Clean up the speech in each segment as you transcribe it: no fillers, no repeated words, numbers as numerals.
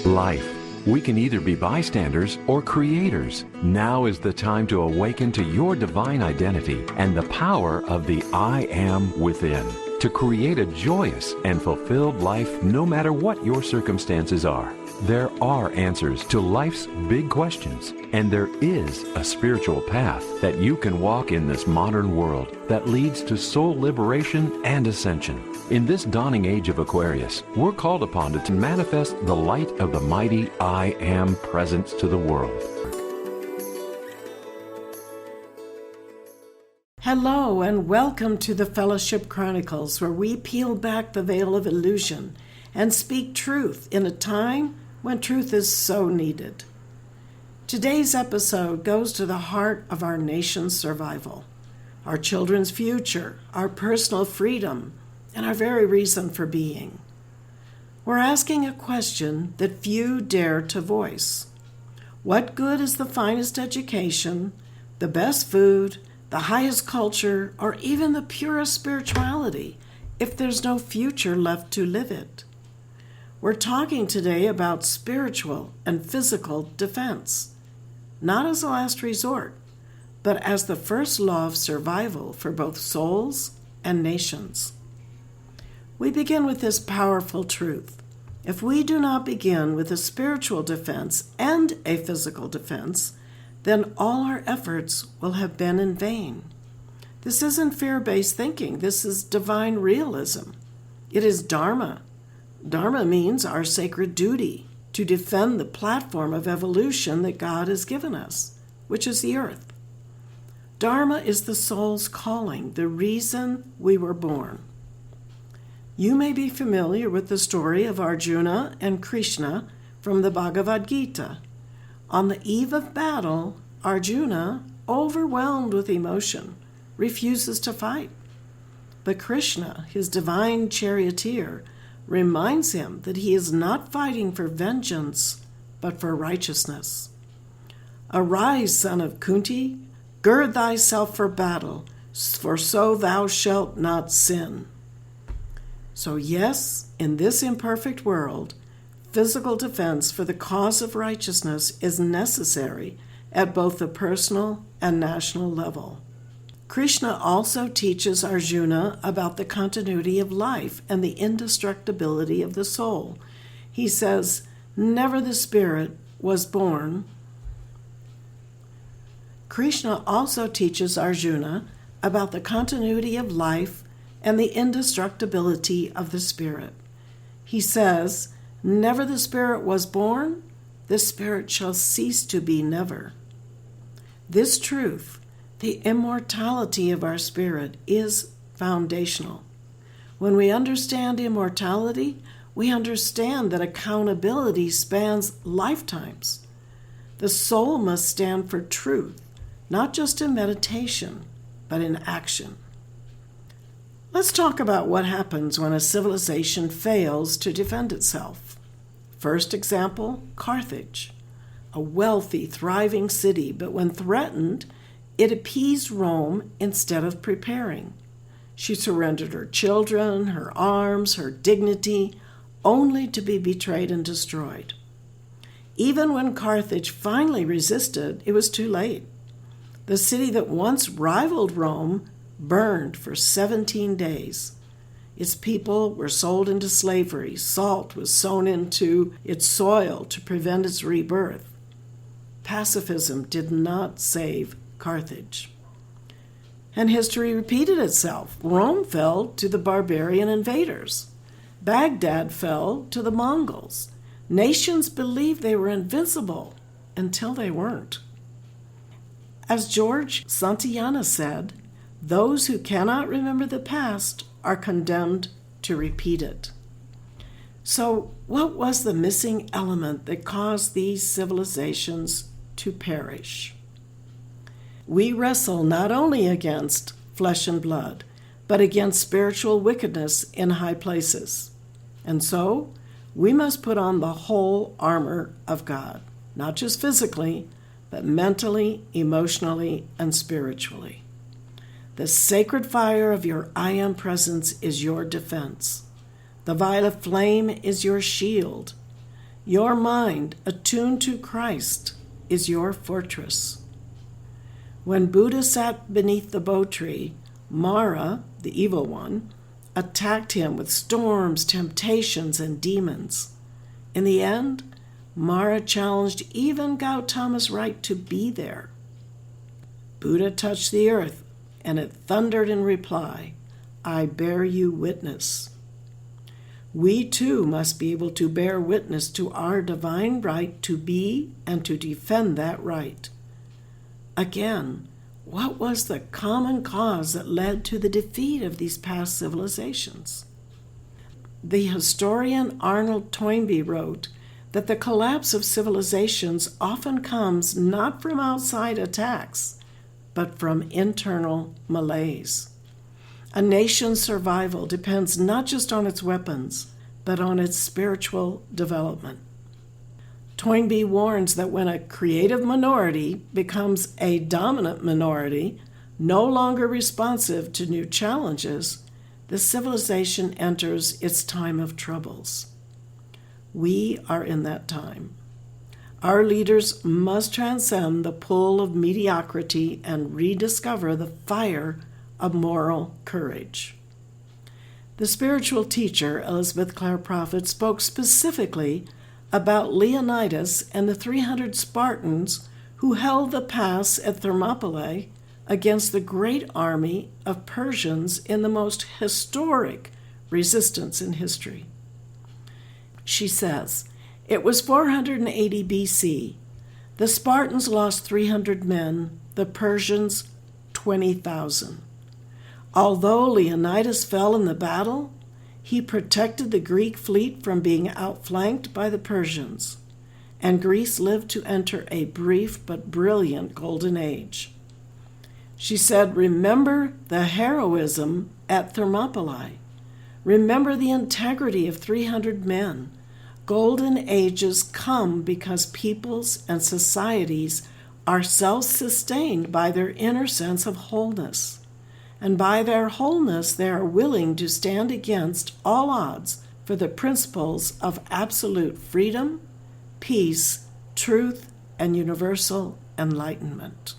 Life. We can either be bystanders or creators. Now is the time to awaken to your divine identity and the power of the I Am within, to create a joyous and fulfilled life no matter what your circumstances are. There are answers to life's big questions, and there is a spiritual path that you can walk in this modern world that leads to soul liberation and ascension. In this dawning age of Aquarius, we're called upon to manifest the light of the mighty I Am presence to the world. Hello and welcome to the Fellowship Chronicles, where we peel back the veil of illusion and speak truth in a time when truth is so needed. Today's episode goes to the heart of our nation's survival, our children's future, our personal freedom, and our very reason for being. We're asking a question that few dare to voice. What good is the finest education, the best food, the highest culture, or even the purest spirituality if there's no future left to live it? We're talking today about spiritual and physical defense, not as a last resort, but as the first law of survival for both souls and nations. We begin with this powerful truth. If we do not begin with a spiritual defense and a physical defense, then all our efforts will have been in vain. This isn't fear-based thinking. This is divine realism. It is Dharma. Dharma means our sacred duty to defend the platform of evolution that God has given us, which is the earth. Dharma is the soul's calling, the reason we were born. You may be familiar with the story of Arjuna and Krishna from the Bhagavad Gita. On the eve of battle, Arjuna, overwhelmed with emotion, refuses to fight. But Krishna, his divine charioteer, reminds him that he is not fighting for vengeance, but for righteousness. Arise, son of Kunti, gird thyself for battle, for so thou shalt not sin. So yes, in this imperfect world, physical defense for the cause of righteousness is necessary at both the personal and national level. Krishna also teaches Arjuna about the continuity of life and the indestructibility of the soul. He says, "Never the spirit was born." Krishna also teaches Arjuna about the continuity of life and the indestructibility of the spirit. He says, "Never the spirit was born, the spirit shall cease to be never." This truth, the immortality of our spirit, is foundational. When we understand immortality, we understand that accountability spans lifetimes. The soul must stand for truth, not just in meditation, but in action. Let's talk about what happens when a civilization fails to defend itself. First example, Carthage, a wealthy, thriving city, but when threatened, it appeased Rome instead of preparing. She surrendered her children, her arms, her dignity, only to be betrayed and destroyed. Even when Carthage finally resisted, it was too late. The city that once rivaled Rome burned for 17 days. Its people were sold into slavery. Salt was sown into its soil to prevent its rebirth. Pacifism did not save Carthage. And history repeated itself. Rome fell to the barbarian invaders. Baghdad fell to the Mongols. Nations believed they were invincible until they weren't. As George Santayana said, those who cannot remember the past are condemned to repeat it. So, what was the missing element that caused these civilizations to perish? We wrestle not only against flesh and blood, but against spiritual wickedness in high places. And so, we must put on the whole armor of God, not just physically, but mentally, emotionally, and spiritually. The sacred fire of your I Am presence is your defense. The violet flame is your shield. Your mind, attuned to Christ, is your fortress. When Buddha sat beneath the bo tree, Mara, the evil one, attacked him with storms, temptations, and demons. In the end, Mara challenged even Gautama's right to be there. Buddha touched the earth, and it thundered in reply, "I bear you witness." We too must be able to bear witness to our divine right to be and to defend that right. Again, what was the common cause that led to the defeat of these past civilizations? The historian Arnold Toynbee wrote that the collapse of civilizations often comes not from outside attacks, but from internal malaise. A nation's survival depends not just on its weapons, but on its spiritual development. Toynbee warns that when a creative minority becomes a dominant minority, no longer responsive to new challenges, the civilization enters its time of troubles. We are in that time. Our leaders must transcend the pull of mediocrity and rediscover the fire of moral courage. The spiritual teacher, Elizabeth Clare Prophet, spoke specifically about Leonidas and the 300 Spartans who held the pass at Thermopylae against the great army of Persians in the most historic resistance in history. She says, "It was 480 BC. The Spartans lost 300 men, the Persians 20,000. Although Leonidas fell in the battle, he protected the Greek fleet from being outflanked by the Persians, and Greece lived to enter a brief but brilliant golden age." She said, "Remember the heroism at Thermopylae. Remember the integrity of 300 men. Golden ages come because peoples and societies are self-sustained by their inner sense of wholeness. And by their wholeness, they are willing to stand against all odds for the principles of absolute freedom, peace, truth, and universal enlightenment."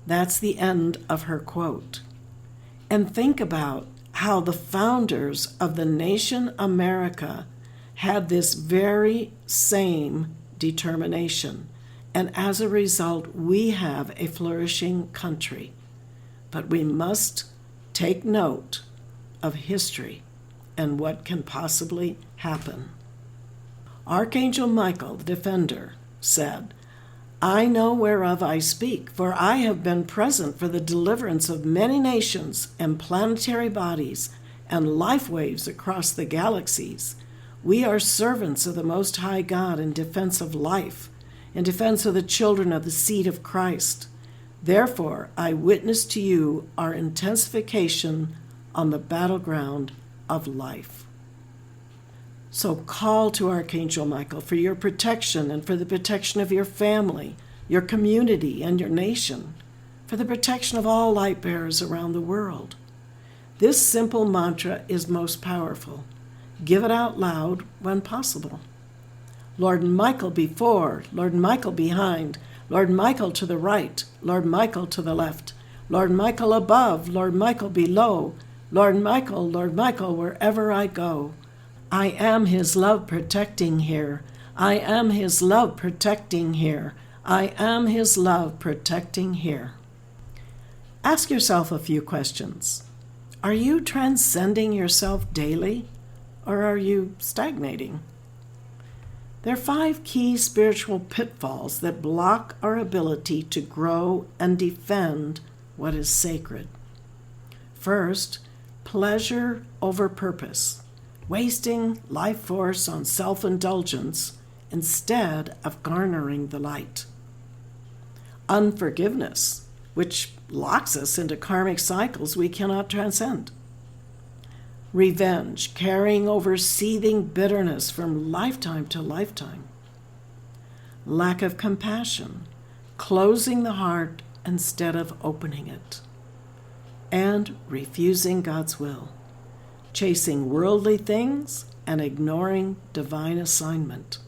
That's the end of her quote. And think about how the founders of the nation America had this very same determination. And as a result, we have a flourishing country. But we must take note of history and what can possibly happen. Archangel Michael, the defender, said, "I know whereof I speak, for I have been present for the deliverance of many nations and planetary bodies and life waves across the galaxies. We are servants of the Most High God in defense of life, in defense of the children of the seed of Christ. Therefore, I witness to you our intensification on the battleground of life." So call to Archangel Michael for your protection and for the protection of your family, your community, and your nation, for the protection of all light bearers around the world. This simple mantra is most powerful. Give it out loud when possible. Lord Michael before, Lord Michael behind, Lord Michael to the right, Lord Michael to the left, Lord Michael above, Lord Michael below, Lord Michael, wherever I go. I am his love protecting here. I am his love protecting here. I am his love protecting here. Ask yourself a few questions. Are you transcending yourself daily, or are you stagnating? There are 5 key spiritual pitfalls that block our ability to grow and defend what is sacred. First, pleasure over purpose, wasting life force on self-indulgence instead of garnering the light. Unforgiveness, which locks us into karmic cycles we cannot transcend. Revenge, carrying over seething bitterness from lifetime to lifetime. Lack of compassion, closing the heart instead of opening it. And refusing God's will, chasing worldly things and ignoring divine assignment.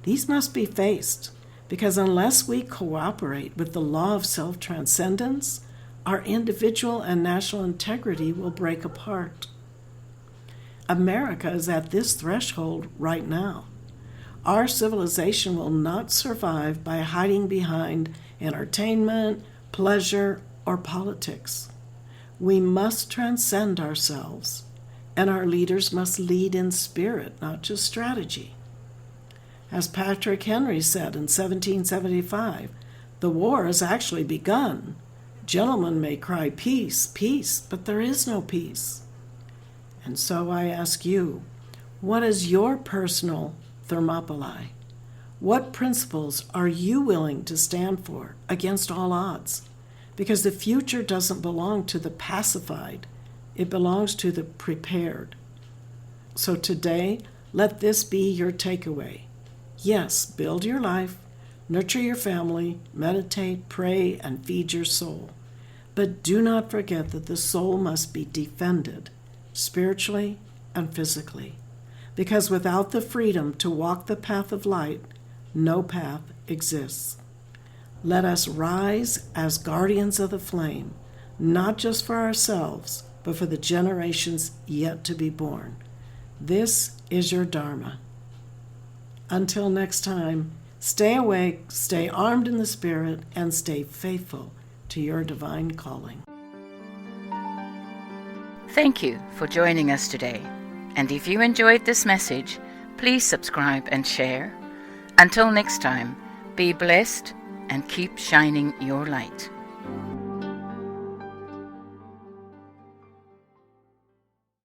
These must be faced, because unless we cooperate with the law of self-transcendence, our individual and national integrity will break apart. America is at this threshold right now. Our civilization will not survive by hiding behind entertainment, pleasure, or politics. We must transcend ourselves, and our leaders must lead in spirit, not just strategy. As Patrick Henry said in 1775, the war has actually begun. Gentlemen may cry peace, peace, but there is no peace. And so I ask you, what is your personal Thermopylae? What principles are you willing to stand for against all odds? Because the future doesn't belong to the pacified, it belongs to the prepared. So today, let this be your takeaway. Yes, build your life, nurture your family, meditate, pray, and feed your soul. But do not forget that the soul must be defended, spiritually and physically. Because without the freedom to walk the path of light, no path exists. Let us rise as guardians of the flame, not just for ourselves, but for the generations yet to be born. This is your Dharma. Until next time, stay awake, stay armed in the Spirit, and stay faithful to your divine calling. Thank you for joining us today. And if you enjoyed this message, please subscribe and share. Until next time, be blessed and keep shining your light.